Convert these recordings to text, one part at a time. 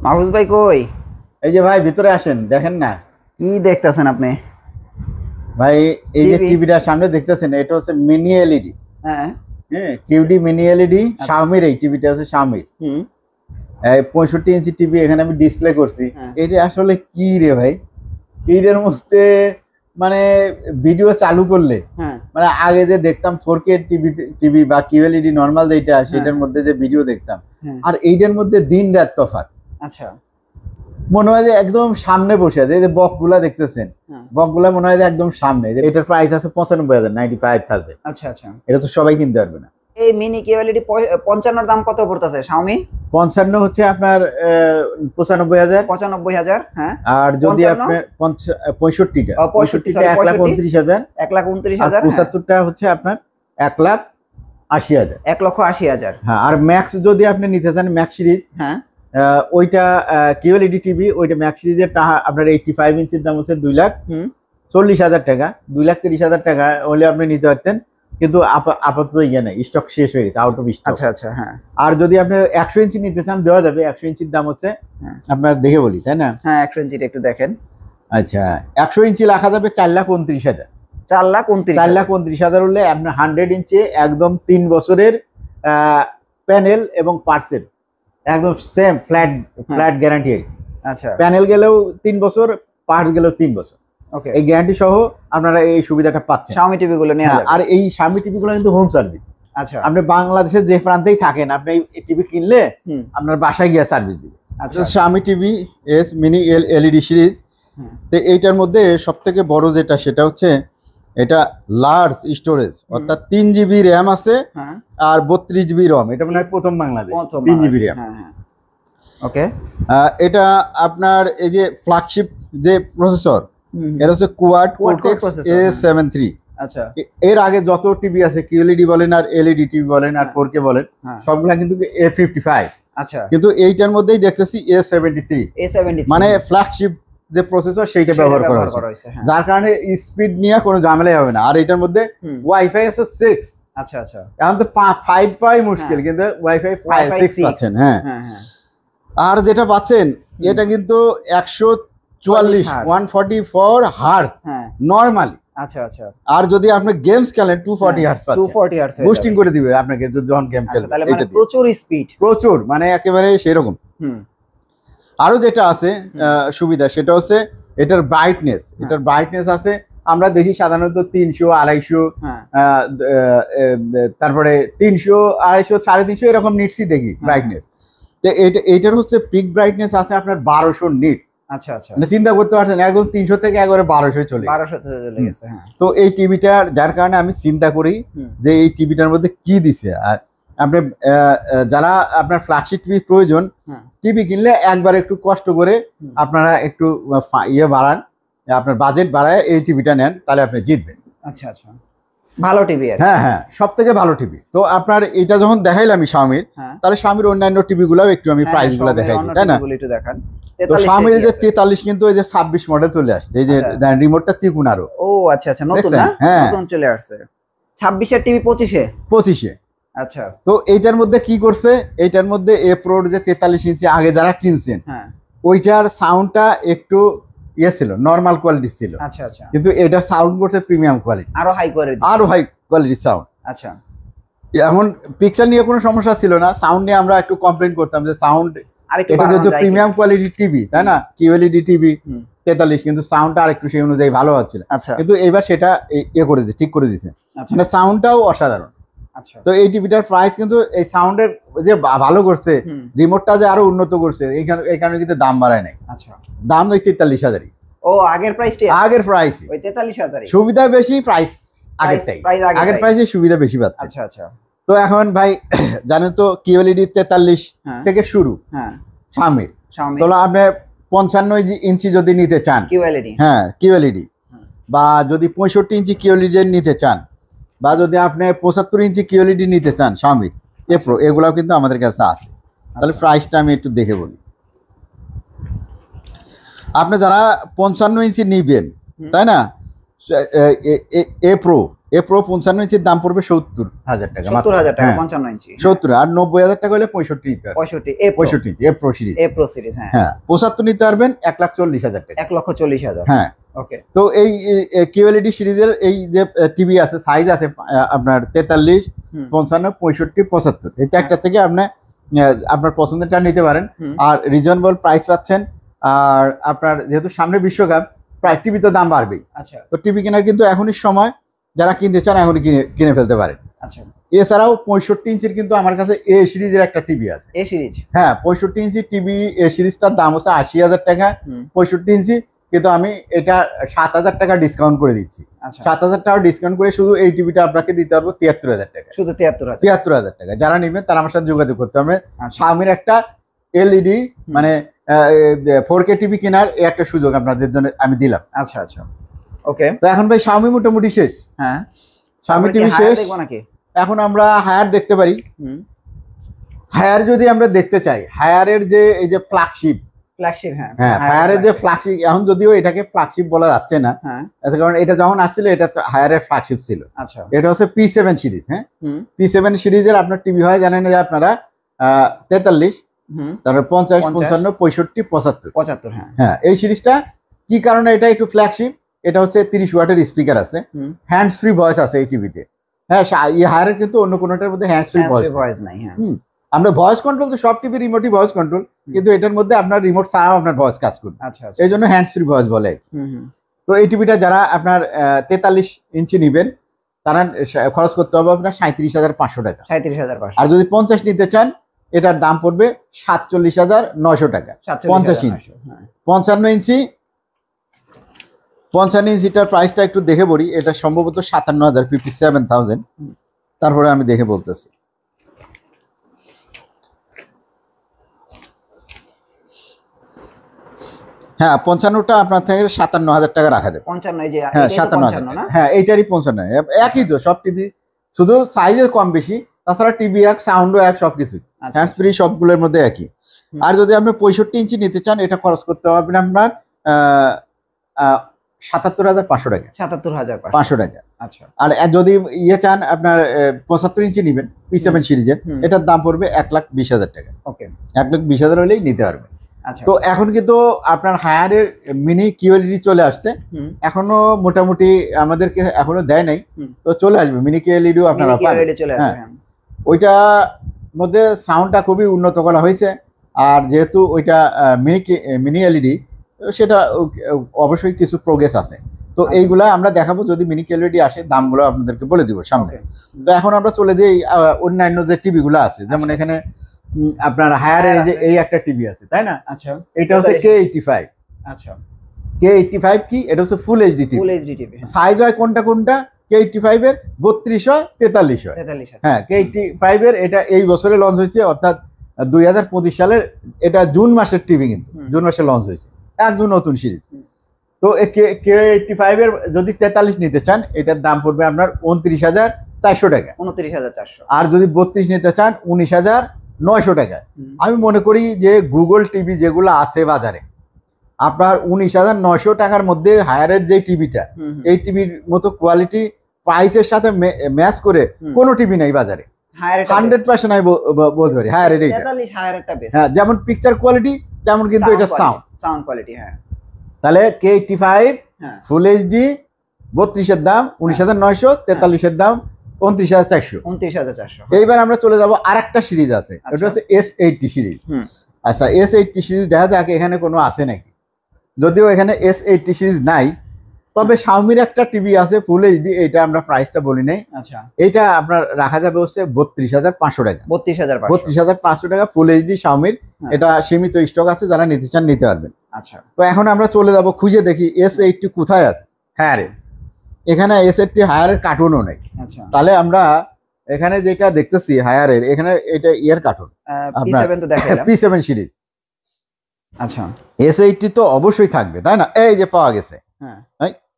মাহফুজ ভাই কই? এই যে ভাই ভিতরে আসেন, দেখেন না কি দেখতেছেন আপনি? ভাই, এই যে টিভি? টিভিটা সামনে দেখতেছেন, এটা হচ্ছে মিনি এলইডি। হ্যাঁ। হ্যাঁ, কিউডি মিনি এলইডি, শাওমির। এই টিভিটা হচ্ছে শাওমির। হুম। 65 ইঞ্চি টিভি এখানে আমি ডিসপ্লে করছি। হ্যাঁ। এটা আসলে কি রে ভাই, এটার মধ্যে মানে ভিডিও চালু করলে হ্যাঁ। মানে আগে যে দেখতাম 4K টিভি বা কিউএলইডি নর্মাল যেটা, সেটার মধ্যে যে ভিডিও দেখতাম, আর এইটার মধ্যে দিন রাত তফাৎ। আচ্ছা। মনে হয় যে একদম সামনে বসে আছে। এই যে বকগুলা দেখতেছেন, বকগুলা মনে হয় যে একদম সামনে। এটার প্রাইস আছে 95,000, 95,000। আচ্ছা আচ্ছা। এটা তো সবাই কিনতে পারবে না। এই মিনি কিউএলইডি 55 দাম কত পড়তেছে শাওমি? 55 হচ্ছে আপনার 95,000। 95,000। হ্যাঁ। আর যদি আপনার 65টা 1,29,000। 1,29,000। 75টা হচ্ছে আপনার 1,80,000। 1,80,000। হ্যাঁ, আর ম্যাক্স যদি আপনি নিতে চান, ম্যাক্স সিরিজ, হ্যাঁ, ওইটা কিউএলইডি টিভি, ওইটা ম্যাক্স সিরিজের আপনার 85 ইঞ্চির দাম হচ্ছে 2,40,000 টাকা। 2,30,000 টাকা হলে আপনি নিতে পারতেন, কিন্তু আপাতত ইয়ে নাই, স্টক শেষ হয়ে গেছে, আউট অফ স্টক। আচ্ছা আচ্ছা। হ্যাঁ। আর যদি আপনি 100 ইঞ্চি নিতে চান, দেওয়া যাবে। 100 ইঞ্চির দাম হচ্ছে আপনার, দেখে বলি, তাই না? হ্যাঁ, 100 ইঞ্চিটা একটু দেখেন। আচ্ছা, 100 ইঞ্চি রাখা যাবে 4,29,000। 4,29,000 হলে আপনার 100 ইঞ্চি একদম 3 বছরের প্যানেল এবং পার্সেল একদম সেম ফ্ল্যাট গ্যারান্টি। আচ্ছা। প্যানেল গেলেও 3 বছর, পার্টস গেলেও 3 বছর। ওকে। এই গ্যারান্টি সহ আপনারা এই সুবিধাটা পাচ্ছেন। শাওমি টিভি গুলো নিয়ে যাবেন। আর এই শাওমি টিভি গুলো কিন্তু হোম সার্ভিস। আচ্ছা। আপনি বাংলাদেশের যে প্রান্তেই থাকেন, আপনি এই টিভি কিনলে আপনার বাসায় গিয়ে সার্ভিস দিবে। আচ্ছা। Xiaomi TV S mini LED series. তো এইটার মধ্যে সবথেকে বড় যেটা, সেটা হচ্ছে এটা লার্জ স্টোরেজ, অর্থাৎ 3 জিবি র্যাম আছে আর 32 জিবি রম। এটা মনে হয় প্রথম বাংলাদেশ 3 জিবি র্যাম। ওকে। এটা আপনার এই যে ফ্ল্যাগশিপ যে প্রসেসর, এটা হচ্ছে কোয়াড কোর্টেক্স A73। আচ্ছা। এর আগে যত টিভি আছে, কিউএলইডি বলেন আর এলইডি টিভি বলেন আর 4K বলেন, সবগুলা কিন্তু A55। আচ্ছা। কিন্তু এইটার মধ্যেই দেখতেছি A73, মানে ফ্ল্যাগশিপ যে প্রসেসর, সেইটা ব্যবহার করা হয়েছে, যার কারণে স্পিড নিয়ে কোনো ঝামেলাই হবে না। আর এটার মধ্যে ওয়াইফাই আছে 6। আচ্ছা আচ্ছা। এখন তো 5 পাই মুশকিল, কিন্তু ওয়াইফাই 6 পাচ্ছেন। হ্যাঁ। আর যেটা পাচ্ছেন, এটা কিন্তু 144 144 হার্টজ নরমালি। আচ্ছা আচ্ছা। আর যদি আপনি গেমস খেলেন, 240 হার্টজ পাচ্ছেন। 240 হার্টজ বুস্টিং করে দিবে আপনাকে যখন গেম খেলবেন। তাহলে মানে প্রচুর স্পিড, প্রচুর, মানে একেবারে সেরকম। আরো যেটা আছে সুবিধা, সেটা হচ্ছে এটার ব্রাইটনেস। এটার ব্রাইটনেস আছে, আমরা দেখি সাধারণত 300, 250, তারপরে 300, 250, 350 এরকম নিটসই দেখি ব্রাইটনেস। তো এইটার হচ্ছে পিক ব্রাইটনেস আছে আপনার 1200 নিট। আচ্ছা আচ্ছা। মানে চিন্তা করতে পারছেন, একদম 300 থেকে একবারে 1200 চলে গেছে। তো এই টিভিটার, যার কারণে আমি চিন্তা করি যে এই টিভিটার মধ্যে কি দিছে। আর আপনি যারা আপনার ফ্ল্যাগশিপ টিভি প্রয়োজন, টিভি কিনলে একবার একটু কষ্ট করে আপনারা একটু ইয়ে বাড়ান, আপনার বাজেট বাড়ায় এই টিভিটা নেন, তাহলে আপনি জিতবেন। আচ্ছা আচ্ছা। ভালো টিভি। হ্যাঁ হ্যাঁ, সব থেকে ভালো টিভি। তো আপনার এটা যখন দেখাইলাম আমি শাওমির, তাহলে শাওমির অন্যান্য টিভি গুলাও একটু আমি প্রাইস গুলা দেখাই দিই, তাই না? তো শাওমির যে 43, কিন্তু এই যে 26 মডেল চলে আসছে। এই যে রিমোটটা চিকুন আরো। ও আচ্ছা আচ্ছা, নতুন না? নতুন চলে আসছে। 26 এর টিভি 25-এ। আচ্ছা। তো এইটার মধ্যে কি করছে, এইটার মধ্যে এ প্রোর যে 43 ইঞ্চি আগে যারা কিনছেন, ওইটার সাউন্ডটা একটু ইয়ে ছিল, নরমাল কোয়ালিটি ছিল। আচ্ছা আচ্ছা। কিন্তু এটা সাউন্ড করছে প্রিমিয়াম কোয়ালিটি, আরো হাই কোয়ালিটি সাউন্ড। আচ্ছা। এমন পিকচার নিয়ে কোনো সমস্যা ছিল না, সাউন্ড নিয়ে আমরা একটু কমপ্লেইন করতাম যে সাউন্ড, এটা যেহেতু প্রিমিয়াম কোয়ালিটির টিভি, তাই না? কিউএলইডি টিভি 43, কিন্তু সাউন্ডটা আর একটু সেই অনুযায়ী ভালো হচ্ছিল। কিন্তু এবার সেটা ইয়ে করে দিয়েছে, ঠিক করে দিয়েছে, মানে সাউন্ডটাও অসাধারণ। তো এই টিভিটার প্রাইস কিন্তু এই সাউন্ডের যে ভালো করছে, রিমোটটা যে আরো উন্নত করছে, এই কারণে কিন্তু দাম বাড়ায় নাই। দাম ওই 43,000। ও, আগের প্রাইসই ওই 43,000। সুবিধা বেশি, প্রাইস আগের প্রাইসে সুবিধা বেশি পাচ্ছে। আচ্ছা আচ্ছা। তো এখন ভাই জানেন তো, কিউএলইডি 43 থেকে শুরু শাওমির। তো আপনি 55 ইঞ্চি যদি নিতে চান কিউএলইডি, কিউএলইডি, বা যদি 65 ইঞ্চি কিউএলইডি নিতে চান, বা যদি আপনি 75 ইঞ্চি কিউএলইডি নিতে চান শাওমির এ প্রো, এগুলাও কিন্তু আমাদের কাছে আছে। তাহলে প্রাইসটা আমি একটু দেখে বলি। আপনি যারা 55 ইঞ্চি নিবেন, তাই না, এ প্রো এ প্রো 55 ইঞ্চির দাম পড়বে 70,000 টাকা, 70,000 টাকা 55 ইঞ্চি। 70, আর 90,000 টাকা হলে 65 নিতে পারবেন। 65 ইঞ্চি এ প্রো সিরিজ। হ্যাঁ হ্যাঁ 75 নিতে পারবেন 1,40,000 টাকা। 1,40,000। হ্যাঁ ওকে। তো এই কিউএলইডি সিরিজের এই যে টিভি আছে, সাইজ আছে আপনার 43, 55, 65, 75, এই চারটা থেকে আপনি আপনার পছন্দেরটা নিতে পারেন। আর রিজনেবল প্রাইস পাচ্ছেন। আর আপনার যেহেতু সামনে বিশ্বকাপ, প্রায় টিভি তো দাম বাড়বেই। আচ্ছা। তো টিভি কেনার কিন্তু এখনই সময়, যারা কিনতে চান এখনই কিনে ফেলতে পারেন। আচ্ছা। এছাড়াও 65 ইঞ্চির কিন্তু আমার কাছে এ সিরিজের একটা টিভি আছে। এ সিরিজ? হ্যাঁ 65 ইঞ্চি টিভি এ সিরিজটার দাম হচ্ছে 80,000 টাকা 65 ইঞ্চি, কিন্তু আমি এটা 7,000 টাকা ডিসকাউন্ট করে দিচ্ছি। 7,000 টাকা ডিসকাউন্ট করে শুধু এই টিভিটা আপনাকে দিতে পারবো 73,000 টাকা। শুধু 73,000 টাকা। যারা নেবেন তারা আমার সাথে যোগাযোগ করতে হবে। শাওমির একটা এলইডি মানে 4K টিভি কেনার একটা সুযোগ আপনাদের জন্য আমি দিলাম। আচ্ছা আচ্ছা ওকে। তো এখন ভাই শাওমি মোটামুটি শেষ। হ্যাঁ শাওমি টিভি শেষ। এখন আমরা হায়ার দেখতে পারি। হায়ার যদি আমরা দেখতে চাই, হায়ারের যে এই যে ফ্ল্যাগশিপ, হ্যাঁ হায়ারের যে ফ্ল্যাগশিপ, এখন যদিও এটাকে ফ্ল্যাগশিপ বলা যাচ্ছে না, কারণ এটা যখন আসছিল এটা হায়ারের ফ্ল্যাগশিপ ছিল। এটা হচ্ছে P7 সিরিজ। হ্যাঁ P7 সিরিজের আপনার টিভি হয় জানেন যে আপনারা 43, তারপর 50, 55, 65, 75। হ্যাঁ এই সিরিজটা কি কারণে এটা একটু ফ্ল্যাগশিপ, এটা হচ্ছে 30 ওয়াটের স্পিকার আছে, হ্যান্ডস ফ্রি ভয়েস আছে এই টিভিতে। হ্যাঁ এই হায়ারের কিন্তু অন্য কোনোটার মধ্যে হ্যান্ডস ফ্রি ভয়েস নাই। আমরা ভয়েস কন্ট্রোল তো সব টিভি রিমোটই ভয়েস কন্ট্রোল, কিন্তু এটার মধ্যে আপনার রিমোট ছাড়াও আপনার ভয়েস কাজ করবে। এই জন্য হ্যান্ডস ফ্রি ভয়েস বলে। তো এই টিভিটা যারা আপনার 43 ইঞ্চি নেবেন তারা খরচ করতে হবে আপনার 37,500 টাকা। 37,500। আর যদি 50 নিতে চান এটার দাম পড়বে 47,900 টাকা। 50 ইঞ্চি। 55 ইঞ্চি, 55 ইঞ্চিটার প্রাইসটা একটু দেখে বলি। এটা সম্ভবত 57,000, 57,000। তারপরে আমি দেখে বলতেছি। হ্যাঁ 55টা আপনার থেকে 57,000 টাকা রাখা যাবে। 55, হ্যাঁ 57,000। হ্যাঁ এইটারই 55, একই তো সব টিভি, শুধু সাইজে কম বেশি, তাছাড়া টিভি এক, সাউন্ডও এক, সবকিছু হ্যান্ডস ফ্রি সবগুলোর মধ্যে একই। আর যদি আপনি 65 ইঞ্চি নিতে চান এটা খরচ করতে হবে আপনার 77,500 টাকা। 77,500 টাকা। আচ্ছা। আর যদি ইয়ে চান আপনার 75 ইঞ্চি নেবেন P7 সিরিজের, এটার দাম পড়বে 1,20,000 টাকা। ওকে 1,20,000 হলেই নিতে পারবেন। তো এখন কিন্তু আপনার হায়ারের মিনি কিউএলইডি চলে আসছে, এখনো মোটামুটি আমাদেরকে এখনো দেয় নাই, তো চলে আসবে মিনি কিউএলইডিও আপনারা পাবেন। হ্যাঁ ওইটা মধ্যে সাউন্ডটা খুবই উন্নত করা হয়েছে, আর যেহেতু ওইটা মিনি এলইডি সেটা অবশ্যই কিছু প্রোগ্রেস আছে। তো এইগুলা আমরা দেখাবো যদি মিনি কিউএলইডি আসে, দামগুলো আপনাদেরকে বলে দিব সামনে। তো এখন আমরা চলে যাই অন্যান্য যে টিভিগুলো আছে, যেমন এখানে আপনার হায়ারের এই একটা টিভি আছে তাই না? আচ্ছা এটা হচ্ছে K85। আচ্ছা K85 কি? এটা হচ্ছে ফুল এইচডি টিভি। সাইজ হয় কোনটা K85 এর 32 হয়, 43 হয়। হ্যাঁ K85 এর এটা এই বছরে লঞ্চ হয়েছে, অর্থাৎ 2025 সালের, এটা জুন মাসের টিভি, কিন্তু জুন মাসে লঞ্চ হয়েছে, একদম নতুন সিরিজ। তো K85 এর যদি 43 নিতে চান এটার দাম পড়বে আপনার 29,400 টাকা। 29,400। আর যদি 32 নিতে চান 19,900 টাকা। আমি মনে করি যে গুগল টিভি যেগুলো আছে বাজারে, আপনার 19,900 টাকার মধ্যে হায়ারের যে টিভিটা, এই টিভির মতো কোয়ালিটি প্রাইসের সাথে ম্যাচ করে কোনো টিভি নেই বাজারে। 100% আমি বলতে পারি হায়ারের এইটা। হ্যাঁ যেমন পিকচার কোয়ালিটি তেমন কিন্তু এটা সাউন্ড কোয়ালিটি। হ্যাঁ তাহলে K85 ফুল এইচডি 32 এর দাম 19,900, 43 এর দাম 29,400। এইবার আমরা চলে যাব আরেকটা সিরিজ আছে, এটা হচ্ছে S80 সিরিজ। আচ্ছা S80 সিরিজ দেখা যাক এখানে কোনো আছে নাকি, যদিও এখানে S80 সিরিজ নাই, তবে শাওমির একটা টিভি আছে ফুল এইচডি, এটা আমরা প্রাইসটা বলি নাই। আচ্ছা এটা আপনার রাখা যাবে হচ্ছে 32,500 টাকা। 32,500 টাকা ফুল এইচডি শাওমির। এটা সীমিত স্টক আছে, যারা নিতে চান নিতে পারবেন। আচ্ছা তো এখন আমরা চলে যাব খুঁজে দেখি S80 কোথায় আছে হায়ারে। এখানে S80 হায়ারের কার্টুনও নেই। আচ্ছা তাহলে আমরা এখানে যেটা দেখতেছি হায়ারের, এখানে এটা ইয়ার কার্টুন P7 সিরিজ। আচ্ছা S80 তো অবশ্যই থাকবে তাই না? এই যে পাওয়া গেছে। হ্যাঁ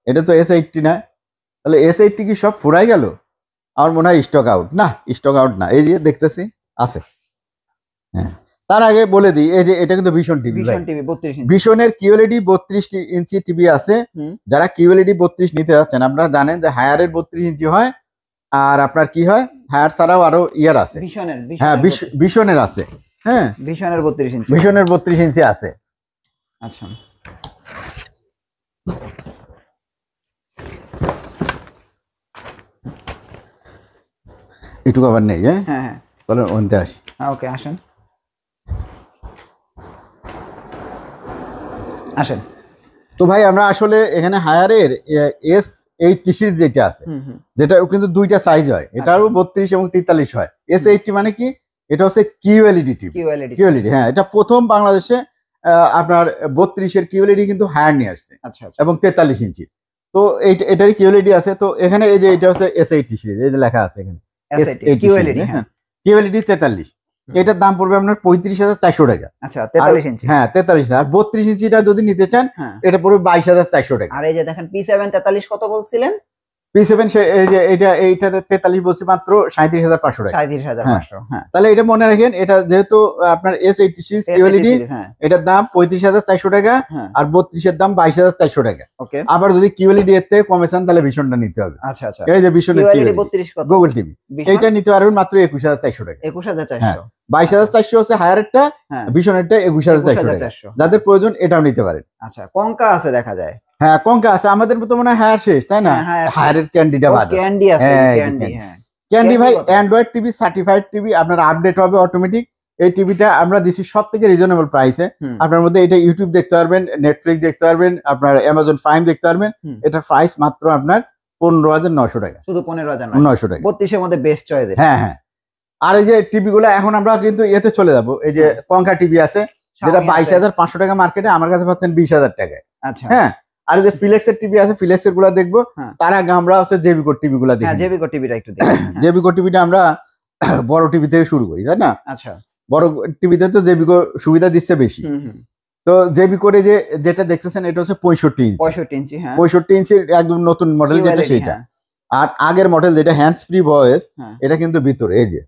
এটা তো S80 না, তাহলে S80 কি সব ফুরাই গেল? আমার মনে হয় স্টক আউট। না স্টক আউট না, এই যে দেখতেছি আছে। হ্যাঁ তার আগে বলে দিই, এই যে এটা কিন্তু ভিশন টিভি, ভিশনের কিউএলইডি 32 ইঞ্চি টিভি আছে। যারা কিউএলইডি 32 নিতে যাচ্ছেন, আপনারা জানেন যে হায়ারের 32 ইঞ্চি হয়, আর আপনার কি হয় হায়ার ছাড়াও আরো ইয়ার আছে, হ্যাঁ ভিশনের আছে, হ্যাঁ ভিশনের 32 ইঞ্চি, ভিশনের 32 ইঞ্চি আছে। আচ্ছা একটু আবার নেই, হ্যাঁ হ্যাঁ হ্যাঁ চলেন ওনতে আসি। ওকে আসেন আসেন। তো ভাই আমরা আসলে এখানে হায়ারের S80 সিরিজ যেটা আছে, যেটা কিন্তু দুইটা সাইজ হয়, এটারও 32 এবং 43 হয়। S80 মানে কি, এটা হচ্ছে কিউএলইডি টিভি, কিউএলইডি, হ্যাঁ এটা প্রথম বাংলাদেশে আপনার 32 এর কিউএলইডি কিন্তু হায়ার নিয়ে আসছে, এবং 43 ইঞ্চি। তো এটারই কিউএলইডি আছে। তো এখানে এই যে এটা হচ্ছে S80 সিরিজ, এই যে লেখা আছে এখানে কিউএলইডি 43, এটার দাম পড়বে আপনার 35,400 টাকা। আচ্ছা 43 ইঞ্চি, হ্যাঁ 43, আর 32 ইঞ্চিটা যদি নিতে চান এটা পড়বে 22,400 টাকা। আর এই যে দেখেন P7 43 কত বলছিলেন? P7 এই যে এইটার 43 বলছি মাত্র 37,500 টাকা, 37,500। হ্যাঁ তাহলে এটা মনে রাখেন, এটা যেহেতু আপনার S80 সিরিজ কিউএলইডি, এটার দাম 35,400 টাকা, আর 32 এর দাম 22,400 টাকা। ওকে, আবার যদি কিউএলইডি এর থেকে কমে চান তাহলে ভিশনটা নিতে হবে। আচ্ছা আচ্ছা, এই যে ভিশনের কিউএলইডি 32 কত? গুগল টিভি, এইটা নিতে পারবেন মাত্র 21,400 টাকা। 21,400, 22,400 হচ্ছে হায়ারেরটা, ভিশনেরটা 21,400 টাকা। যাদের প্রয়োজন এটাও নিতে পারেন। আচ্ছা কঙ্কা আছে দেখা যায়, হ্যাঁ কঙ্কা আছে, আমাদের তো মনে হয় হায়ার শেষ, তাই না? হায়ারের ক্যান্ডিটা বাদ, ক্যান্ডি আছে, ক্যান্ডি ভাই অ্যান্ড্রয়েড টিভি, সার্টিফাইড টিভি, আপনার আপডেট হবে অটোমেটিক। এই টিভিটা আমরা দিচ্ছি সব থেকে রিজনেবল প্রাইসে। আপনার মধ্যে এটা ইউটিউব দেখতে পারবেন, নেটফ্লিক্স দেখতে পারবেন, আপনার অ্যামাজন প্রাইম দেখতে পারবেন। এটার প্রাইস মাত্র আপনার 15,900 টাকা, শুধু 15,900 টাকা। 32 এর মধ্যে বেস্ট চয়েস। হ্যাঁ হ্যাঁ, আর এই যে টিভি গুলো এখন আমরা কিন্তু এতে চলে যাবো, এই যে কঙ্কা টিভি আছে যেটা 22,500 টাকা মার্কেটে, আমার কাছে পাচ্ছেন 20,000 টাকায়। আচ্ছা হ্যাঁ, আর এই যে ফিলেক্সের টিভি আছে, ফিলেক্সের গুলা দেখবো। তার আগে আমরা হচ্ছে জেবিকো টিভি গুলা দেখি। জেবিকো টিভিটা একটু দেখি। জেবিকো টিভিটা আমরা বড় টিভি থেকে শুরু করি, তাই না? আচ্ছা, বড় টিভিতে তো জেবিকো সুবিধা দিচ্ছে বেশি। তো জেবিকোর যে যেটা দেখতেছেন এটা হচ্ছে 65 ইঞ্চি। 65 ইঞ্চি, হ্যাঁ 65 ইঞ্চির একদম নতুন মডেল যেটা সেটা। আর আগের মডেল যেটা হ্যান্ডস ফ্রি ভয়েস, এটা কিন্তু ভিতরে এই যে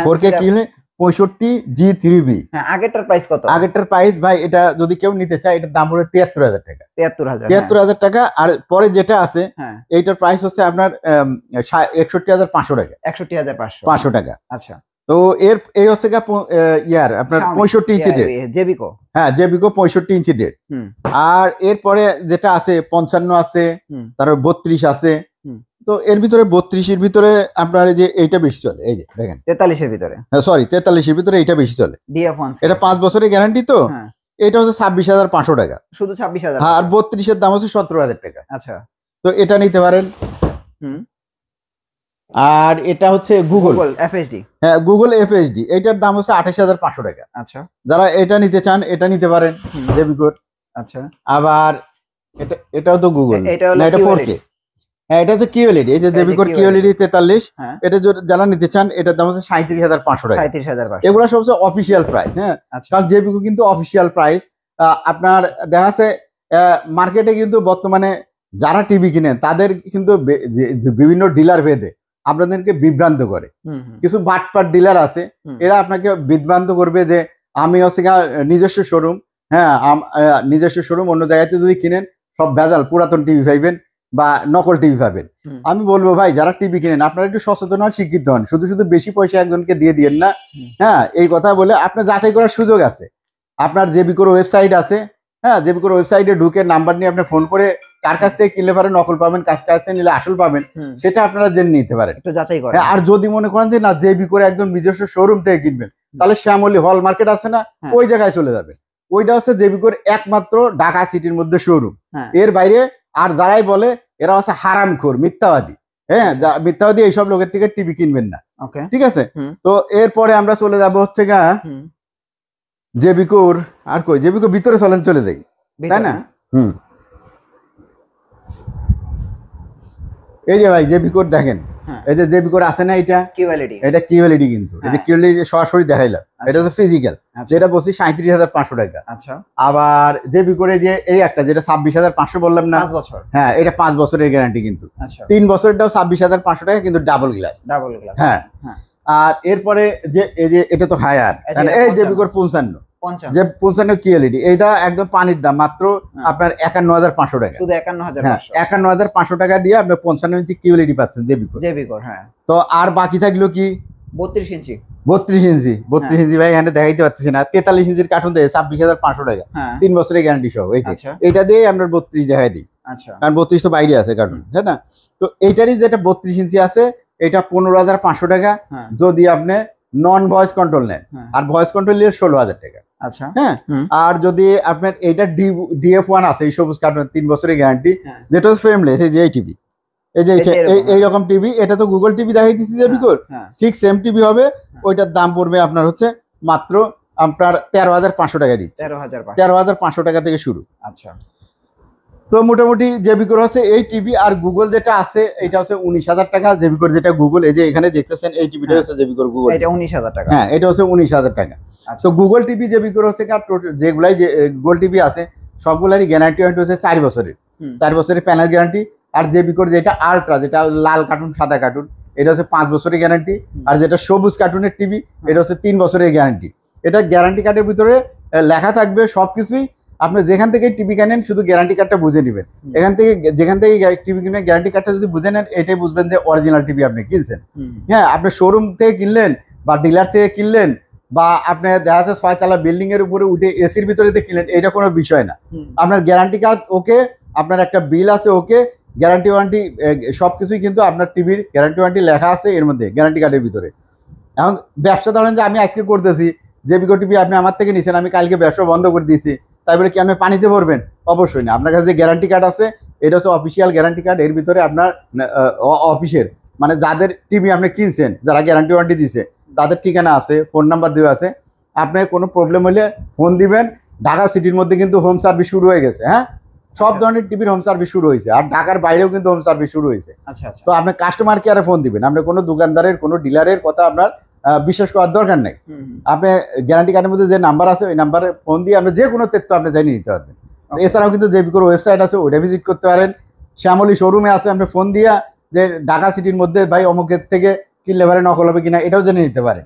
4K কি হলে 65 G3B। হ্যাঁ, আগেরটার প্রাইস কত? আগেরটার প্রাইস ভাই, এটা যদি কেউ নিতে চায় এটার দাম পড়বে 73,000 টাকা। 73,000 টাকা। আর পরে যেটা আছে এইটার প্রাইস হচ্ছে আপনার 61,500 টাকা। 61,500 টাকা। আচ্ছা, তো এই হচ্ছে ইয়ার আপনার 65 ইঞ্চি ডেট, জেবিকো। হ্যাঁ জেবিকো 65 ইঞ্চি ডেট। আর এরপরে যেটা আছে 55 আছে, তারপর 32 আছে। তো এর ভিতরে 32 এর ভিতরে আপনার এই যে এইটা বেশি চলে, এই যে দেখেন 43 এর ভিতরে, সরি 43 এর ভিতরে এইটা বেশি চলে। DF1 এটা 5 বছরের গ্যারান্টি। তো এটা হচ্ছে 26,500 টাকা, শুধু 26,000। আর 32 এর দাম হচ্ছে 17,000 টাকা। আচ্ছা, তো এটা নিতে পারেন। আর এটা হচ্ছে গুগল FHD, হ্যাঁ গুগল FHD, এটার দাম হচ্ছে 28,500 টাকা। আচ্ছা, যারা এটা নিতে চান এটা নিতে পারেন জেবিকোর। আচ্ছা, আবার এটাও তো গুগল, না এটা 4K। হ্যাঁ এটা হচ্ছে কিউএলইডি, এই যে জেবিকোর কিউএলইডি 43, এটা যারা নিতে চান এটার দাম হচ্ছে 37,500 টাকা। 37,500, এগুলো সবচেয়ে অফিসিয়াল প্রাইস। হ্যাঁ, কারণ জেবিকো কিন্তু অফিসিয়াল প্রাইস। আপনার দেখা যাচ্ছে মার্কেটে কিন্তু বর্তমানে যারা টিভি কিনেন তাদের কিন্তু বিভিন্ন ডিলার ভেদে আপনাদেরকে বিভ্রান্ত করে। কিছু বাটপাট ডিলার আছে, এরা আপনাকে বিভ্রান্ত করবে যে আমি হচ্ছে নিজস্ব শোরুম, হ্যাঁ নিজস্ব শোরুম, অন্য জায়গাতে যদি কিনেন সব ভেজাল, পুরাতন টিভি পাইবেন বা নকল টিভি পাবেন। আমি বলবো ভাই যারা টিভি কিনেন আপনারা একটু সচেতন হন, শিক্ষিত হন, শুধু শুধু বেশি পয়সা একজনকে দিয়ে দিয়েন না। হ্যাঁ, এই কথা বলে আপনার যাচাই করার সুযোগ আছে। আপনার জেবিকোর ওয়েবসাইট আছে, হ্যাঁ জেবিকোর ওয়েবসাইটে ঢুকে নাম্বার নিয়ে আপনি ফোন করে কার কাছ থেকে কিনলে পারেন নকল পাবেন, কাছ থেকে নিলে আসল পাবেন, সেটা আপনারা জেনে নিতে পারেন। আর যদি মনে করেন যে না জেবিকোর একদম নিজস্ব শোরুম থেকে কিনবেন, তাহলে শ্যামলী হল মার্কেট আছে না, ওই জায়গায় চলে যাবেন। ওইটা হচ্ছে জেবিকোর একমাত্র ঢাকা সিটির মধ্যে শোরুম। এর বাইরে আর যারাই বলে এরা হচ্ছে হারামখোর, মিথ্যাবাদী। হ্যাঁ, মিথ্যাবাদী এইসব লোকের থেকে টিভি কিনবেন না, ঠিক আছে? তো এরপরে আমরা চলে যাব হচ্ছে জেবিকোর, আর কই জেবিকো ভিতরে চলে যাই, তাই না? এই যে ভাই জেবিকোর দেখেন, এই যে জেবিকোর আছে না, এটা কিউএলইডি কিন্তু এই যে কিউএলইডি সরাসরি দেখাইলাম, এটা হচ্ছে ফিজিক্যাল, যেটা বলছি 37,500 টাকা। আচ্ছা, আবার জেবিকোর যে এই একটা যেটা 26,500 বললাম না, 5 বছর, হ্যাঁ এটা 5 বছরের গ্যারান্টি কিন্তু। 3 বছরেরটাও 26,500 টাকা, কিন্তু ডাবল গ্লাস। হ্যাঁ, আর এরপরে যে এই যে এটা তো হায়ার, এই জেবিকোর 55 যে 55 কিএলইডি, এইটা একদম পানির দাম, মাত্র আপনার 51,500 টাকা, শুধু 51,500 টাকা দিয়ে আপনি 55 ইঞ্চি কিএলইডি পাচ্ছেন জেবিকোর। হ্যাঁ, তো আর বাকি থাকলো কি 32 ইঞ্চি। 32 ইঞ্চি ভাই এখানে দেখাইতে পারতেছি না। 43 ইঞ্চির কার্টুন দেয় 26,500 টাকা, 3 বছরের গ্যারান্টি সহ। এটা দিয়ে আমরা 32 দেখাই দিই, কারণ 32 তো বাইরে আছে কার্টুন, তাই না? তো এইটারই যেটা 32 ইঞ্চি আছে এটা 15,500 টাকা যদি আপনি নন ভয়েস কন্ট্রোল নেন, আর ভয়েস কন্ট্রোল নিলে 16,000 টাকা। আচ্ছা, হ্যাঁ। আর যদি আপনার এইটা DF1 আছে, এই সবুজ কার্টুন 3 বছরের গ্যারান্টি, যেটা ফ্রেমলেস, এই যে এই টিভি, এই যে এইরকম টিভি, এটা তো গুগল টিভি দেখাই দিচ্ছি জেবিকোর, ঠিক সেম টিভি হবে। ওইটার দাম পড়বে আপনার হচ্ছে মাত্র আপনার 13,500 টাকা দিচ্ছে, 13,500 টাকা থেকে শুরু। আচ্ছা, তো মোটামুটি জেবিকোর হচ্ছে এই টিভি। আর গুগল যেটা আছে এটা হচ্ছে 19,000 টাকা। জেবিকোর যেটা গুগল, এই যে এখানে দেখতেছেন এই টিভিটা হচ্ছে জেবিকোর গুগল, এটা 19,000 টাকা। হ্যাঁ, এটা হচ্ছে 19,000 টাকা। তো গুগল টিভি জেবিকোর হচ্ছে যেগুলাই যে গুগল টিভি আছে সবগুলারই গ্যারান্টি হচ্ছে 4 বছরের, 4 বছরের প্যানেল গ্যারান্টি। আর জেবিকোর যেটা আলট্রা, যেটা লাল কার্টুন সাদা কার্টুন, এটা হচ্ছে 5 বছরের গ্যারান্টি। আর যেটা সবুজ কার্টুনের টিভি, এটা হচ্ছে 3 বছরের গ্যারান্টি। এটা গ্যারান্টি কার্ডের ভিতরে লেখা থাকবে সবকিছুই। আপনি যেখান থেকে টিভি কেনেন শুধু গ্যারান্টি কার্ডটা বুঝে নেবেন। এখান থেকে যেখান থেকে টিভি কিনে গ্যারান্টি কার্ডটা যদি বুঝে নেন, এটাই বুঝবেন যে অরিজিনাল টিভি আপনি কিনছেন। হ্যাঁ, আপনি শোরুম থেকে কিনলেন বা ডিলার থেকে কিনলেন, বা আপনি দেখা যাচ্ছে 6 তলা বিল্ডিং এর উপরে উঠে এসির ভিতরে কিনলেন, এটা কোনো বিষয় না। আপনার গ্যারান্টি কার্ড ওকে, আপনার একটা বিল আছে ওকে, গ্যারান্টি ওয়ারেন্টি সবকিছুই কিন্তু আপনার টিভির গ্যারান্টি ওয়ারেন্টি লেখা আছে এর মধ্যে, গ্যারান্টি কার্ডের ভিতরে। এখন ব্যবসা ধরেন যে আমি আজকে করতেছি, জেবিকো টিভি আপনি আমার থেকে নিছেন, আমি কালকে ব্যবসা বন্ধ করে দিয়েছি, তাই বলে কি আপনি পানিতে ভরবেন? অবশ্যই না। আপনার কাছে যে গ্যারান্টি কার্ড আছে এটা হচ্ছে অফিসিয়াল গ্যারান্টি কার্ড। এর ভিতরে আপনার অফিসের মানে যাদের টিভি আপনি কিনছেন, যারা গ্যারান্টি ওয়ারেন্টি দিচ্ছে, তাদের ঠিকানা আছে, ফোন নাম্বার দেওয়া আছে। আপনি কোনো প্রবলেম হলে ফোন দিবেন। ঢাকা সিটির মধ্যে কিন্তু হোম সার্ভিস শুরু হয়ে গেছে। হ্যাঁ, সব ধরনের টিভির হোম সার্ভিস শুরু হয়েছে, আর ঢাকার বাইরেও কিন্তু হোম সার্ভিস শুরু হয়েছে। তো আপনি কাস্টমার কেয়ারে ফোন দিবেন, আপনি কোনো দোকানদারের কোনো ডিলারের কথা আপনার বিশ্বাস করার দরকার নেই। আপনি গ্যারান্টি কার্ডের মধ্যে যে নাম্বার আছে ওই নাম্বারে ফোন দিয়ে আপনি যে কোনো তথ্য আপনি জানিয়ে নিতে পারবেন। এছাড়াও কিন্তু জেবিকোর ওয়েবসাইট আছে, ওটা ভিজিট করতে পারেন। শ্যামলী শোরুমে আছে, আপনি ফোন দিয়া যে ঢাকা সিটির মধ্যে ভাই অমুকের থেকে কিনলে পারে নকল হবে কিনা এটাও জেনে নিতে পারেন।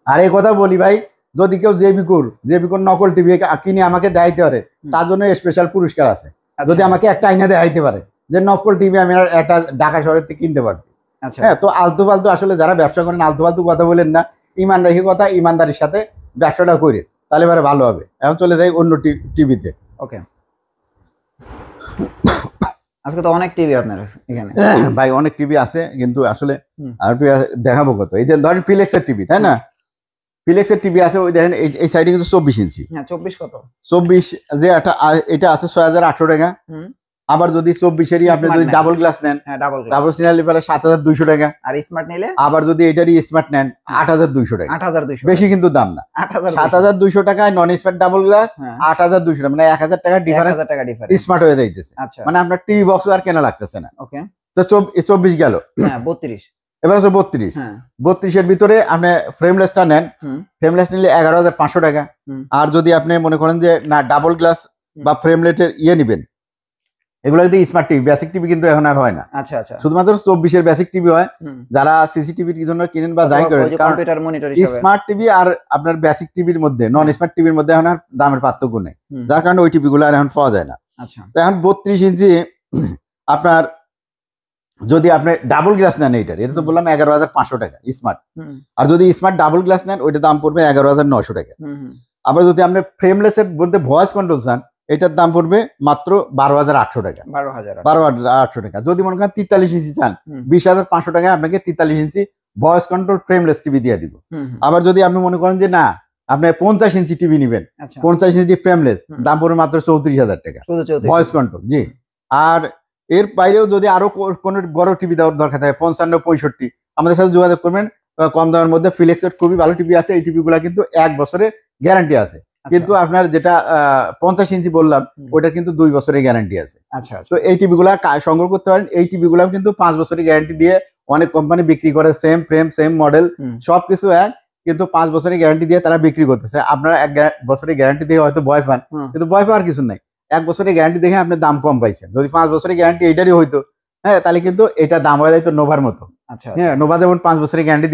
আর এই কথা বলি ভাই, যদি কেউ জেবিকোর নকল টিভি কিনে আমাকে দেখাইতে পারে, তার জন্য স্পেশাল পুরস্কার আছে। যদি আমাকে একটা আইনা দেখাইতে পারে যে নকল টিভি আমি একটা ঢাকা শহরের থেকে কিনতে পারছি। হ্যাঁ, তো আলতু ফালতু আসলে যারা ব্যবসা করেন আলতু ফালতু কথা বলেন না, ইমান রেখে কথা, ইমানদারির সাথে ব্যবসাটা করে, তাহলে এবারে ভালো হবে। এখন চলে যাই অন্য টিভিতে। ওকে, আজকে তো অনেক টিভি আপনার এখানে ভাই, অনেক টিভি আছে, কিন্তু আসলে আর একটু দেখাবো কত। এই যে ধরেন ফিলেক্সের টিভি, তাই না? ফিলেক্সের টিভি আছে, ওই দেখেন এই সাইডে কিন্তু 24 ইঞ্চি। হ্যাঁ, 24 কত? 24 যে এটা আছে 6,800 টাকা। আবার যদি 24-এরই আপনি যদি ডাবল গ্লাস নেন, ডাবল সিনাল নিলে 7,200 টাকা। আর স্মার্ট নিলে আবার যদি এটারই স্মার্ট নেন 8,200 টাকা। 8,200 বেশি কিন্তু দাম না। 7,200 টাকায় নন স্মার্ট ডাবল গ্লাস, 8,200 টাকা, মানে 1,000 টাকা ডিফারেন্স স্মার্ট হয়ে যাইতেছে। মানে আপনার টিভি বক্স আর কেনা লাগতেছে না। ওকে, তো 24 গেল। হ্যাঁ, 32। এবার হচ্ছে 32। 32-এর ভিতরে আপনি ফ্রেমলেসটা নেন, ফ্রেমলেস নিলে 11,500 টাকা। আর যদি আপনি মনে করেন যে না ডাবল গ্লাস বা ফ্রেমলেটের নেবেন, এগুলো কিন্তু স্মার্ট টিভি, বেসিক টিভি কিন্তু এখন আর হয় না। আচ্ছা আচ্ছা, শুধুমাত্র 24-এর বেসিক টিভি হয়। যারা সিসিটিভির জন্য কিনেন বা যাই করেন, কম্পিউটার মনিটর হিসেবে স্মার্ট টিভি আর আপনার বেসিক টিভির মধ্যে, নন স্মার্ট টিভির মধ্যে এখন আর দামের পার্থক্য নেই, যার কারণে ওই টিভিগুলো আর এখন পাওয়া যায় না। আচ্ছা, তো এখন 32 ইঞ্চি আপনার যদি আপনি ডাবল গ্লাস নেন, এটা তো বললাম 11,500 টাকা স্মার্ট। আর যদি স্মার্ট ডাবল গ্লাস নেন ওইটার দাম পড়বে 11,900 টাকা। আবার যদি আপনি ফ্রেমলেসের বলতে ভয়েস কন্ট্রোল চান, এটার দাম পড়বে মাত্র 12,800 টাকা। 12,800 টাকা। যদি মনে করেন 43 ইঞ্চি চান, 20,500 টাকায় আপনাকে 43 inch voice control frameless TV দিয়ে দিব। আবার যদি আপনি মনে করেন যে না আপনি 50 ইঞ্চি টিভি নেবেন, 50 ইঞ্চি ফ্রেমলেস, দাম পড়বে মাত্র 34,000 টাকা ভয়েস কন্ট্রোল। জি, আর এর বাইরেও যদি আরো কোনো বড় টিভি দেওয়ার দরকার থাকে 55, 65, আমাদের সাথে যোগাযোগ করবেন। কম দামের মধ্যে ফিলেক্সের খুবই ভালো টিভি আছে। এই টিভিগুলো কিন্তু 1 বছরের গ্যারান্টি আছে, কিন্তু আপনার যেটা 50 ইঞ্চি বললাম ওটা কিন্তু 2 বছরের গ্যারান্টি আছে। আচ্ছা, তো এই টিভিগুলা সংগ্রহ করতে পারেন। এই টিভিগুলো কিন্তু 5 বছরের গ্যারান্টি দিয়ে অনেক কোম্পানি বিক্রি করে, সেম ফ্রেম সেম মডেল সবকিছু এক, কিন্তু 5 বছরের গ্যারান্টি দিয়ে তারা বিক্রি করতেছে। আপনারা 1 বছরের গ্যারান্টি দিয়ে হয়তো ভয় পান, কিন্তু ভয় পাওয়ার কিছু নাই। 1 বছরের গ্যারান্টি দেখে আপনি দাম কম পাইছেন। যদি 5 বছরের গ্যারান্টি এইটারই হইতো, হ্যাঁ, তাহলে কিন্তু এটা দাম হয়ে যাইতো নোভার মতো। আচ্ছা হ্যাঁ, নোভা যেমন 5 বছরের গ্যারান্টি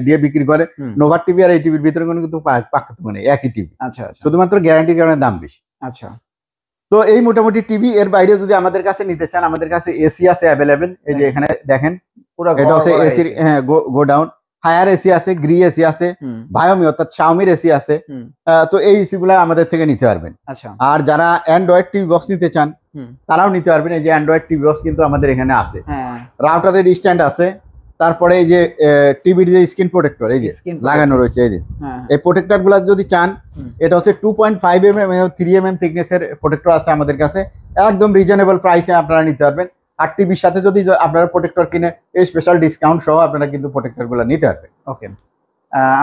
দিয়ে বিক্রি করে, নোভার টিভি আর এই টিভির ভিতরে কোনো কিন্তু পার্থক্য নেই, একই টিভি, আচ্ছা শুধুমাত্র গ্যারান্টির কারণে দাম বেশি। আচ্ছা। তো এই মোটামুটি টিভি। এর বাইরে যদি আমাদের কাছে নিতে চান, আমাদের কাছে এসি আছে অ্যাভেলেবেল। এই যে এখানে দেখেন, এটা হচ্ছে এসির গোডাউন। হায়ার এসি আছে, গ্রি এসি আছে, ভায়োমি অর্থাৎ শাওমির এসি আছে। তো এই এসি গুলা আমাদের থেকে নিতে পারবেন। আর যারা অ্যান্ড্রয়েড টিভি বক্স নিতে চান তারাও নিতে পারবেন। এই যে অ্যান্ড্রয়েড টিভি বক্স কিন্তু আমাদের এখানে আছে, রাউটারের স্ট্যান্ড আছে, তারপরে এই যে টিভির যে স্ক্রিন প্রোটেক্টর এই যে লাগানো রয়েছে, এই যে এই প্রোটেক্টর গুলা যদি চান, এটা হচ্ছে 2.5 mm 3 mm থিকনেসের প্রোটেক্টর আছে আমাদের কাছে, একদম রিজনেবল প্রাইসে আপনারা নিতে পারবেন। আর টিভির সাথে যদি আপনারা প্রোটেক্টর কিনে এই স্পেশাল ডিসকাউন্ট সহ আপনারা কিন্তু প্রোটেক্টর গুলো নিতে পারবেন। ওকে,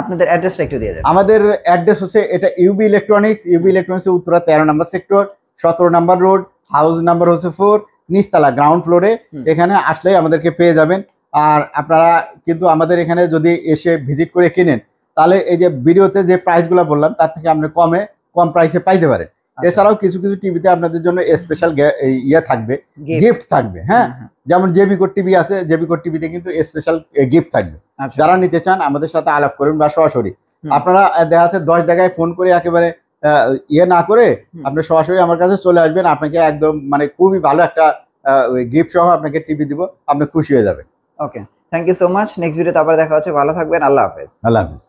আপনাদের অ্যাড্রেসটা একটু দিয়ে দেন। আমাদের অ্যাড্রেস হচ্ছে এটা ইউবি ইলেকট্রনিক্স, উত্তরা 13 নম্বর সেক্টর, 17 নম্বর রোড, হাউস নাম্বার হচ্ছে 4, নিচতলা গ্রাউন্ড ফ্লোরে। এখানে আসলেই আমাদেরকে পেয়ে যাবেন। আর আপনারা কিন্তু আমাদের এখানে যদি এসে ভিজিট করে কিনেন, তাহলে এই যে ভিডিওতে যে প্রাইসগুলো বললাম তার থেকে আপনি কম প্রাইসে পাইতে পারেন। এছাড়াও কিছু কিছু টিভিতে আপনাদের জন্য স্পেশাল ইয়ে থাকবে, গিফট থাকবে। হ্যাঁ, যেমন জেবিকোড টিভি আছে, জেবিকোড টিভিতে কিন্তু স্পেশাল গিফট থাকবে। যারা নিতে চান আমাদের সাথে আলাপ করুন বা সরাসরি আপনারা দেখা যাচ্ছে 10 জায়গায় ফোন করে একেবারে ইয়ে না করে আপনি সরাসরি আমার কাছে চলে আসবেন। আপনাকে একদম মানে খুবই ভালো একটা গিফট সহ আপনাকে টিভি দিব, আপনি খুশি হয়ে যাবেন। Okay, thank you so much. Next ভিডিওতে আবার দেখা হচ্ছে। ভালো থাকবেন। আল্লাহ হাফেজ। আল্লাহ হাফেজ।